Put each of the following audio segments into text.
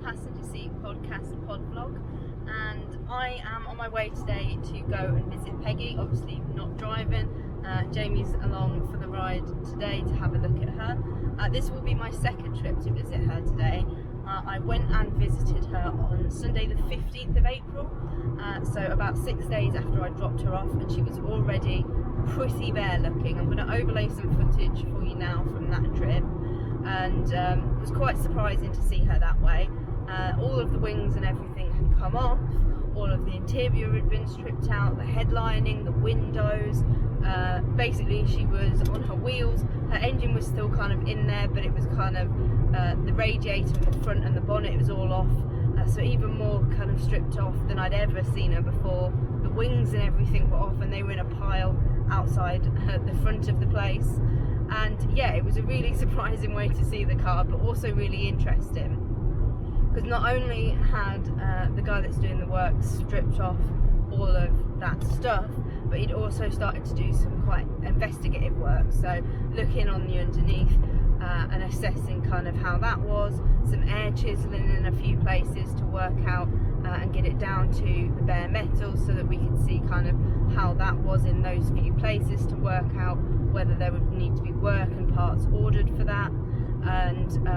Passenger Seat podcast pod vlog, and I am on my way today to go and visit Peggy. Obviously not driving, Jamie's along for the ride today to have a look at her. This will be my second trip to visit her today. I went and visited her on Sunday the 15th of April, so about 6 days after I dropped her off, and she was already pretty bare looking. I'm going to overlay some footage for you now from that trip, and it was quite surprising to see her that way. All of the wings and everything had come off, all of the interior had been stripped out, the headlining, the windows, basically she was on her wheels. Her engine was still kind of in there, but it was kind of the radiator in the front and the bonnet was all off, so even more kind of stripped off than I'd ever seen her before. The wings and everything were off, and they were in a pile outside the front of the place. And yeah, it was a really surprising way to see the car, but also really interesting, because not only had the guy that's doing the work stripped off all of that stuff, but he'd also started to do some quite investigative work, so looking on the underneath and assessing kind of how that was, some air chiseling in a few places to work out and get it down to the bare metal, so that we could see kind of how that was in those few places, to work out whether there would need to be work and parts ordered for that. And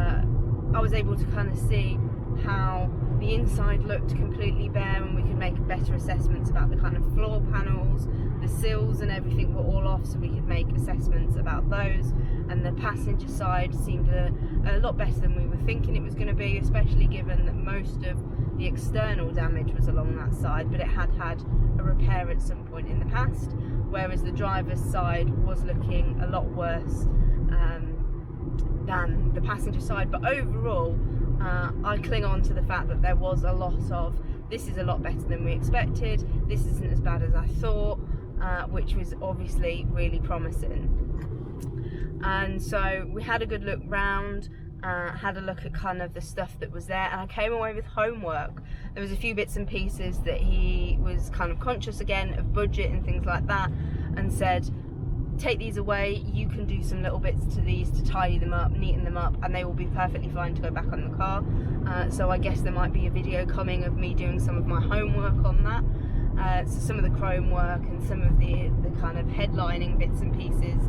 I was able to kind of see how the inside looked completely bare, and we could make better assessments about the kind of floor panels, the sills and everything were all off, so we could make assessments about those. And the passenger side seemed a lot better than we were thinking it was going to be, especially given that most of the external damage was along that side, but it had had a repair at some point in the past, whereas the driver's side was looking a lot worse than the passenger side. But overall, I cling on to the fact that there was a lot of, this is a lot better than we expected, this isn't as bad as I thought, which was obviously really promising. And so we had a good look round, had a look at kind of the stuff that was there, and I came away with homework. There was a few bits and pieces that he was kind of conscious again of budget and things like that, and said, take these away, you can do some little bits to these to tidy them up, neaten them up, and they will be perfectly fine to go back on the car. So I guess there might be a video coming of me doing some of my homework on that. So some of the chrome work and some of the kind of headlining bits and pieces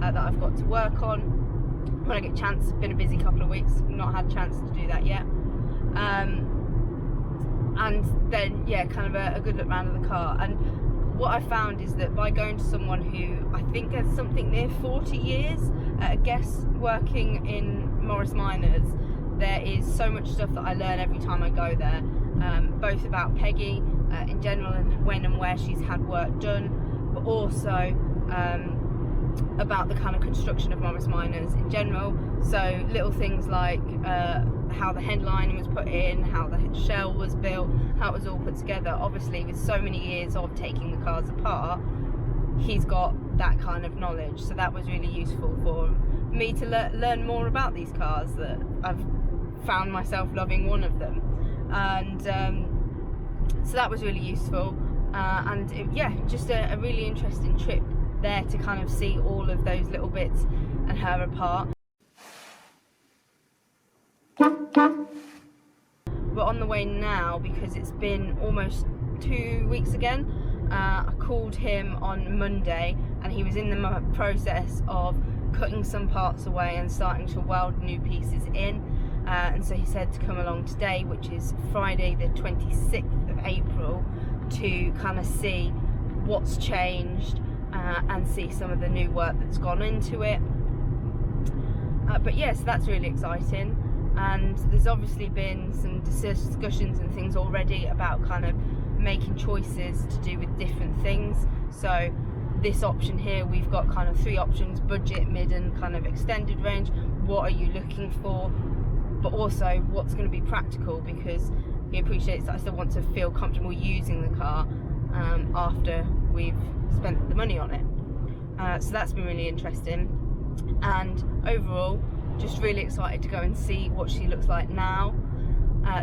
that I've got to work on when I get a chance. It's been a busy couple of weeks, not had a chance to do that yet. And then yeah, kind of a good look round of the car. And what I found is that by going to someone who I think has something near 40 years, I guess, working in Morris Minors, there is so much stuff that I learn every time I go there, both about Peggy in general and when and where she's had work done, but also about the kind of construction of Morris Minors in general. So little things like how the headlining was put in, how the shell was built, how it was all put together. Obviously with so many years of taking the cars apart, he's got that kind of knowledge, so that was really useful for me to learn more about these cars, that I've found myself loving one of them. And so that was really useful, and yeah, just a really interesting trip there to kind of see all of those little bits and her apart. We're on the way now because it's been almost 2 weeks again. I called him on Monday, and he was in the process of cutting some parts away and starting to weld new pieces in, and so he said to come along today, which is Friday the 26th of April, to kind of see what's changed and see some of the new work that's gone into it. But yes, that's really exciting. And there's obviously been some discussions and things already about kind of making choices to do with different things. So this option here, we've got kind of 3 options: budget, mid and kind of extended range. What are you looking for? But also what's going to be practical, because he appreciates that I still want to feel comfortable using the car after we've spent the money on it. So that's been really interesting. And overall, just really excited to go and see what she looks like now.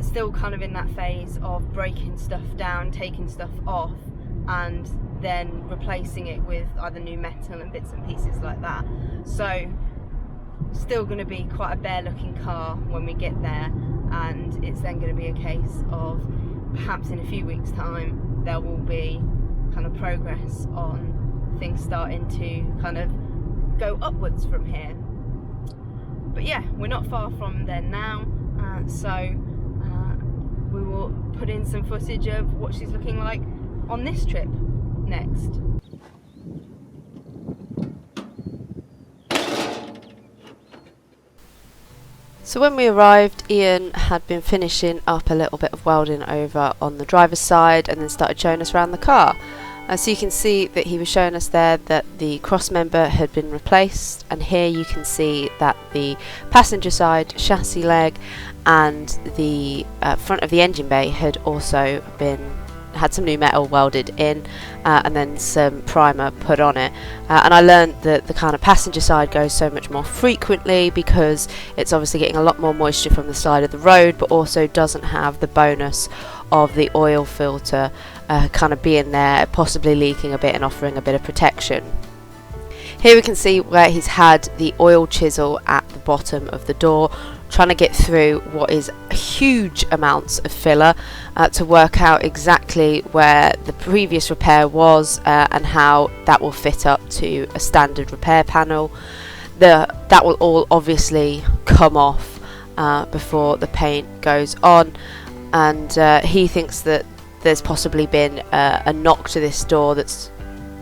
Still kind of in that phase of breaking stuff down, taking stuff off, and then replacing it with either new metal and bits and pieces like that. So still going to be quite a bare looking car when we get there, and it's then going to be a case of perhaps in a few weeks' time there will be kind of progress on things starting to kind of go upwards from here. But yeah, we're not far from there now, so we will put in some footage of what she's looking like on this trip next. So when we arrived, Ian had been finishing up a little bit of welding over on the driver's side and then started showing us around the car. So you can see that he was showing us there that the cross member had been replaced, and here you can see that the passenger side chassis leg and the front of the engine bay had also had some new metal welded in, and then some primer put on it, and I learned that the kind of passenger side goes so much more frequently because it's obviously getting a lot more moisture from the side of the road, but also doesn't have the bonus of the oil filter kind of being there, possibly leaking a bit and offering a bit of protection. Here we can see where he's had the oil chisel at the bottom of the door, trying to get through what is huge amounts of filler to work out exactly where the previous repair was and how that will fit up to a standard repair panel. That will all obviously come off before the paint goes on, and he thinks that there's possibly been a knock to this door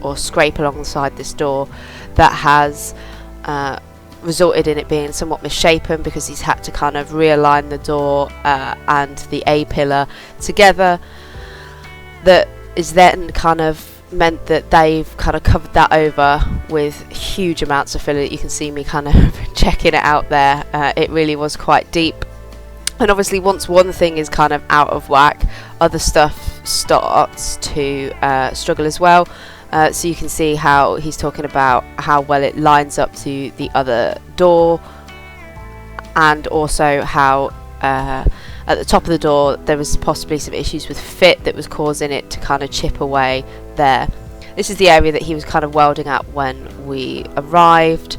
or scrape alongside this door that has resulted in it being somewhat misshapen, because he's had to kind of realign the door and the A-pillar together. That is then kind of meant that they've kind of covered that over with huge amounts of filler. You can see me kind of checking it out there. It really was quite deep, and obviously once one thing is kind of out of whack, other stuff starts to struggle as well. So you can see how he's talking about how well it lines up to the other door, and also how at the top of the door there was possibly some issues with fit that was causing it to kind of chip away there. This is the area that he was kind of welding at when we arrived,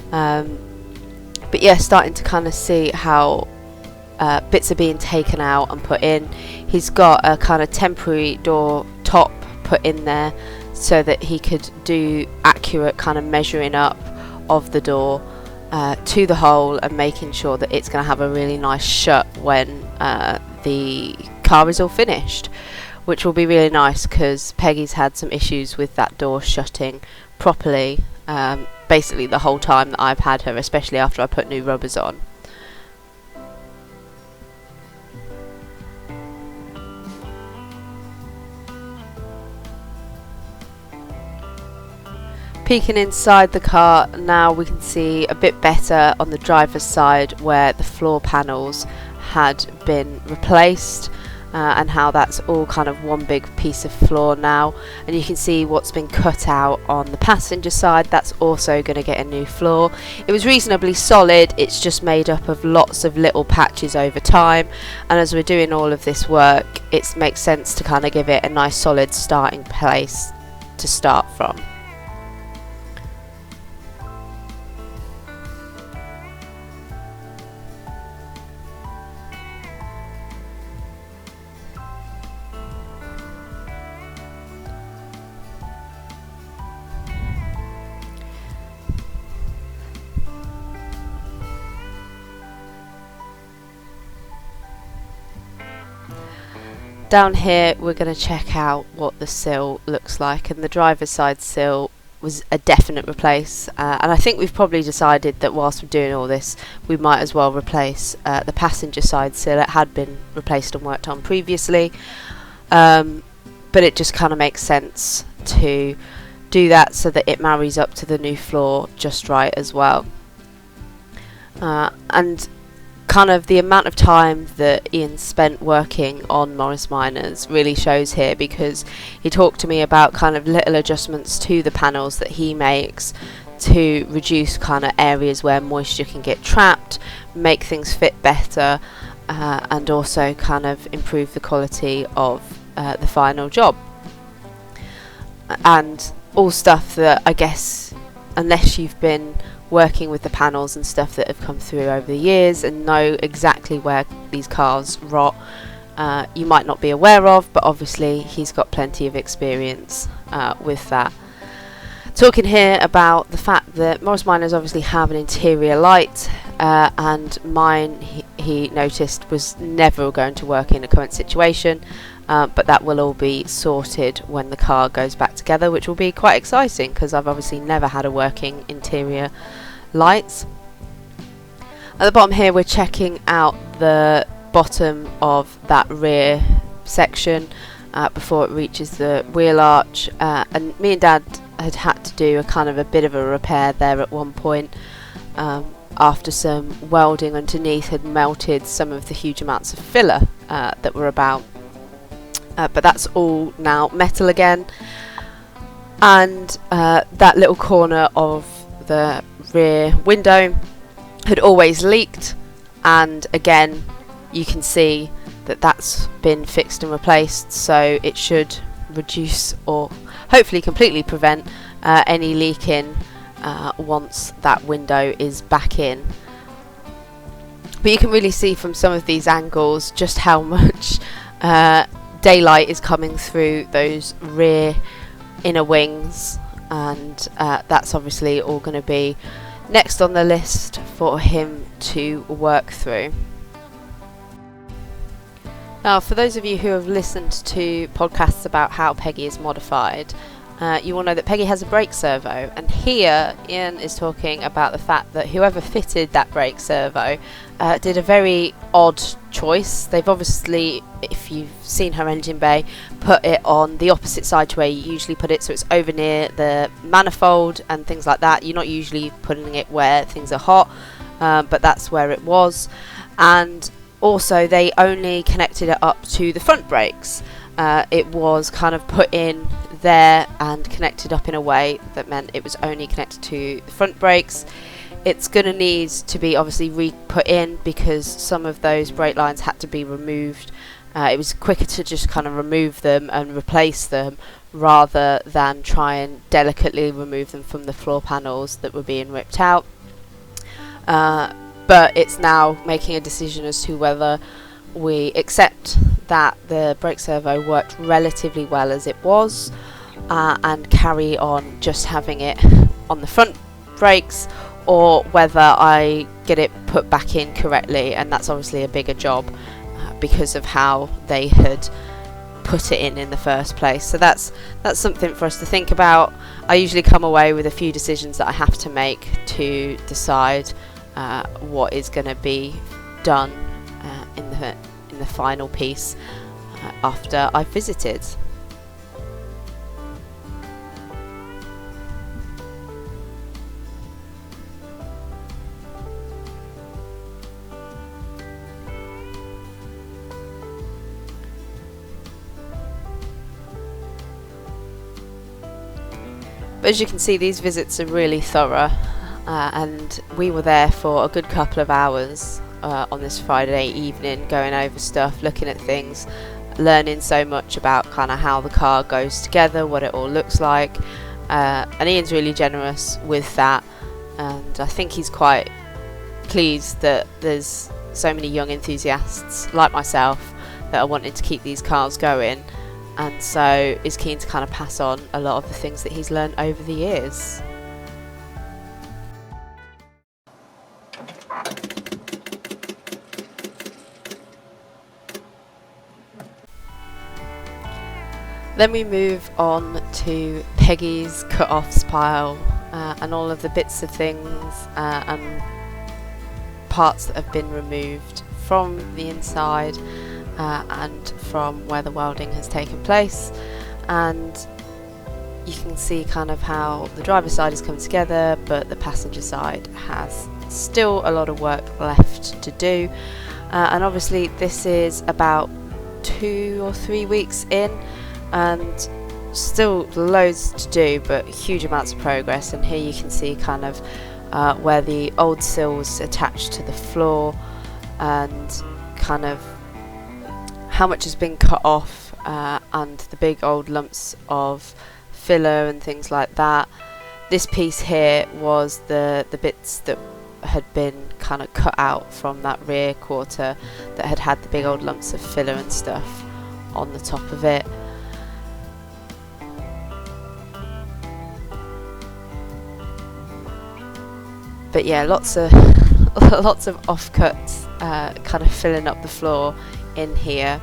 but yeah, starting to kind of see how bits are being taken out and put in. He's got a kind of temporary door top put in there so that he could do accurate kind of measuring up of the door to the hole and making sure that it's going to have a really nice shut when the car is all finished, which will be really nice because Peggy's had some issues with that door shutting properly basically the whole time that I've had her, especially after I put new rubbers on. Peeking inside the car now, we can see a bit better on the driver's side where the floor panels had been replaced and how that's all kind of one big piece of floor now, and you can see what's been cut out on the passenger side. That's also going to get a new floor. It was reasonably solid, it's just made up of lots of little patches over time, and as we're doing all of this work it makes sense to kind of give it a nice solid starting place to start from. Down here we're going to check out what the sill looks like, and the driver's side sill was a definite replace, and I think we've probably decided that whilst we're doing all this we might as well replace the passenger side sill. It had been replaced and worked on previously, but it just kind of makes sense to do that so that it marries up to the new floor just right as well. And kind of the amount of time that Ian spent working on Morris Minors really shows here, because he talked to me about kind of little adjustments to the panels that he makes to reduce kind of areas where moisture can get trapped, make things fit better, and also kind of improve the quality of the final job. And all stuff that I guess, unless you've been working with the panels and stuff that have come through over the years and know exactly where these cars rot. You might not be aware of, but obviously he's got plenty of experience with that. Talking here about the fact that Morris Minors obviously have an interior light, and mine he noticed was never going to work in a current situation, but that will all be sorted when the car goes back together, which will be quite exciting because I've obviously never had a working interior lights. At the bottom here we're checking out the bottom of that rear section before it reaches the wheel arch, and me and Dad had to do a bit of a repair there at one point, after some welding underneath had melted some of the huge amounts of filler that were about, but that's all now metal again, and that little corner of the rear window had always leaked, and again you can see that that's been fixed and replaced, so it should reduce or hopefully completely prevent any leaking once that window is back in. But you can really see from some of these angles just how much daylight is coming through those rear inner wings, and that's obviously all going to be next on the list for him to work through. Now, for those of you who have listened to podcasts about how Peggy is modified, you will know that Peggy has a brake servo, and here Ian is talking about the fact that whoever fitted that brake servo did a very odd choice. They've obviously, if you've seen her engine bay, put it on the opposite side to where you usually put it, so it's over near the manifold and things like that. You're not usually putting it where things are hot, but that's where it was. And also they only connected it up to the front brakes. It was kind of put in there and connected up in a way that meant it was only connected to the front brakes. It's going to need to be obviously re-put in because some of those brake lines had to be removed. It was quicker to just kind of remove them and replace them rather than try and delicately remove them from the floor panels that were being ripped out. But it's now making a decision as to whether we accept that the brake servo worked relatively well as it was, and carry on just having it on the front brakes, or whether I get it put back in correctly, and that's obviously a bigger job because of how they had put it in the first place. So that's something for us to think about. I usually come away with a few decisions that I have to make to decide what is going to be done in the final piece after I've visited. But as you can see, these visits are really thorough, and we were there for a good couple of hours on this Friday evening, going over stuff, looking at things, learning so much about kind of how the car goes together, what it all looks like, and Ian's really generous with that, and I think he's quite pleased that there's so many young enthusiasts like myself that are wanting to keep these cars going, and so is keen to kind of pass on a lot of the things that he's learned over the years. Then we move on to Peggy's cut-offs pile, and all of the bits of things and parts that have been removed from the inside and from where the welding has taken place. And you can see kind of how the driver's side has come together, but the passenger side has still a lot of work left to do. And obviously this is about 2 or 3 weeks in, and still loads to do, but huge amounts of progress. And here you can see kind of where the old sills attached to the floor, and kind of how much has been cut off, and the big old lumps of filler and things like that. this piece here was the bits that had been kind of cut out from that rear quarter that had the big old lumps of filler and stuff on the top of it. But yeah, lots of offcuts kind of filling up the floor in here.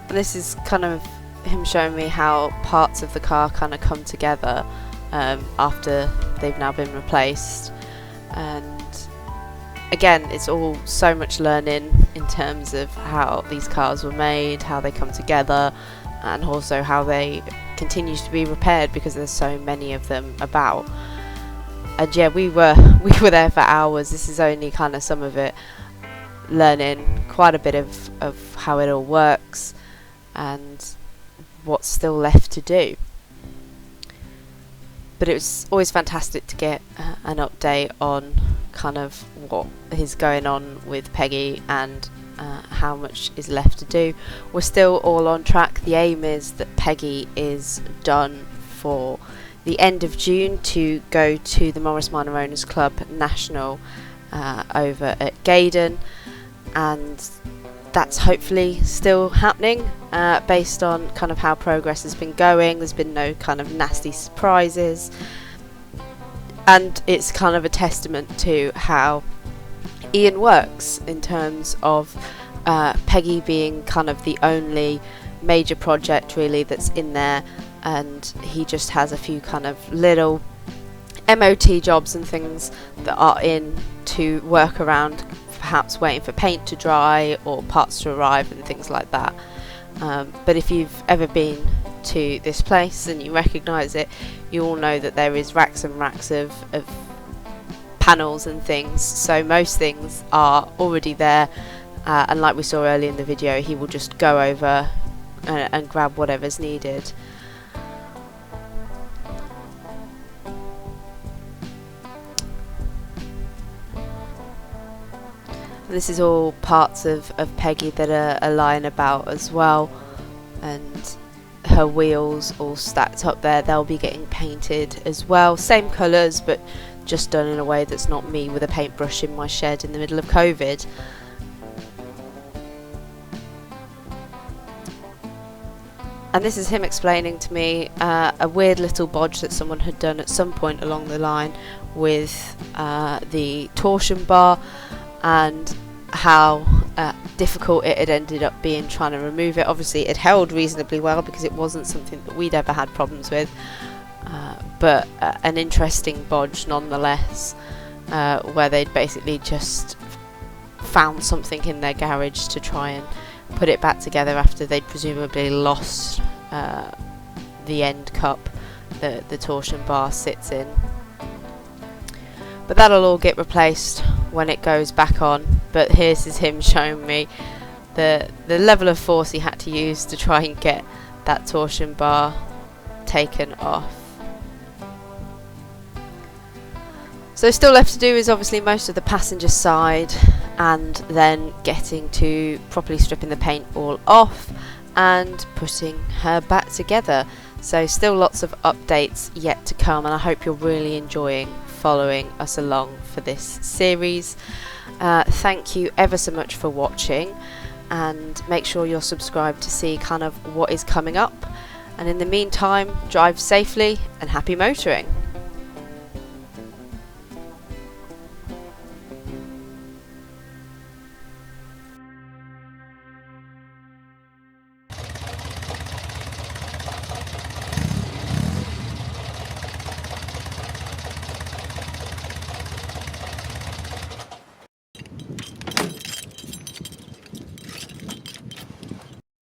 And this is kind of him showing me how parts of the car kind of come together after they've now been replaced. And again, it's all so much learning in terms of how these cars were made, how they come together, and also how they continue to be repaired because there's so many of them about. And yeah, we were there for hours. This is only kind of some of it, learning quite a bit of how it all works and what's still left to do. But it was always fantastic to get an update on kind of what is going on with Peggy and how much is left to do. We're still all on track. The aim is that Peggy is done for the end of June to go to the Morris Minor Owners Club National over at Gaydon, and that's hopefully still happening based on kind of how progress has been going. There's been no kind of nasty surprises, and it's kind of a testament to how Ian works in terms of Peggy being kind of the only major project really that's in there, and he just has a few kind of little MOT jobs and things that are in to work around, perhaps waiting for paint to dry or parts to arrive and things like that. But if you've ever been to this place and you recognise it, you all know that there is racks and racks of panels and things, so most things are already there, and like we saw earlier in the video, he will just go over and grab whatever's needed. This is all parts of Peggy that are lying about as well, and her wheels all stacked up there. They'll be getting painted as well, same colours but just done in a way that's not me with a paintbrush in my shed in the middle of COVID. And this is him explaining to me a weird little bodge that someone had done at some point along the line with the torsion bar, and how difficult it had ended up being trying to remove it. Obviously it held reasonably well because it wasn't something that we'd ever had problems with, but an interesting bodge nonetheless, where they'd basically just found something in their garage to try and put it back together after they'd presumably lost the end cup that the torsion bar sits in. But that'll all get replaced when it goes back on. But here's him showing me the level of force he had to use to try and get that torsion bar taken off. So still left to do is obviously most of the passenger side, and then getting to properly stripping the paint all off and putting her back together. So still lots of updates yet to come, and I hope you're really enjoying following us along for this series. Thank you ever so much for watching, and make sure you're subscribed to see kind of what is coming up, and in the meantime, drive safely and happy motoring.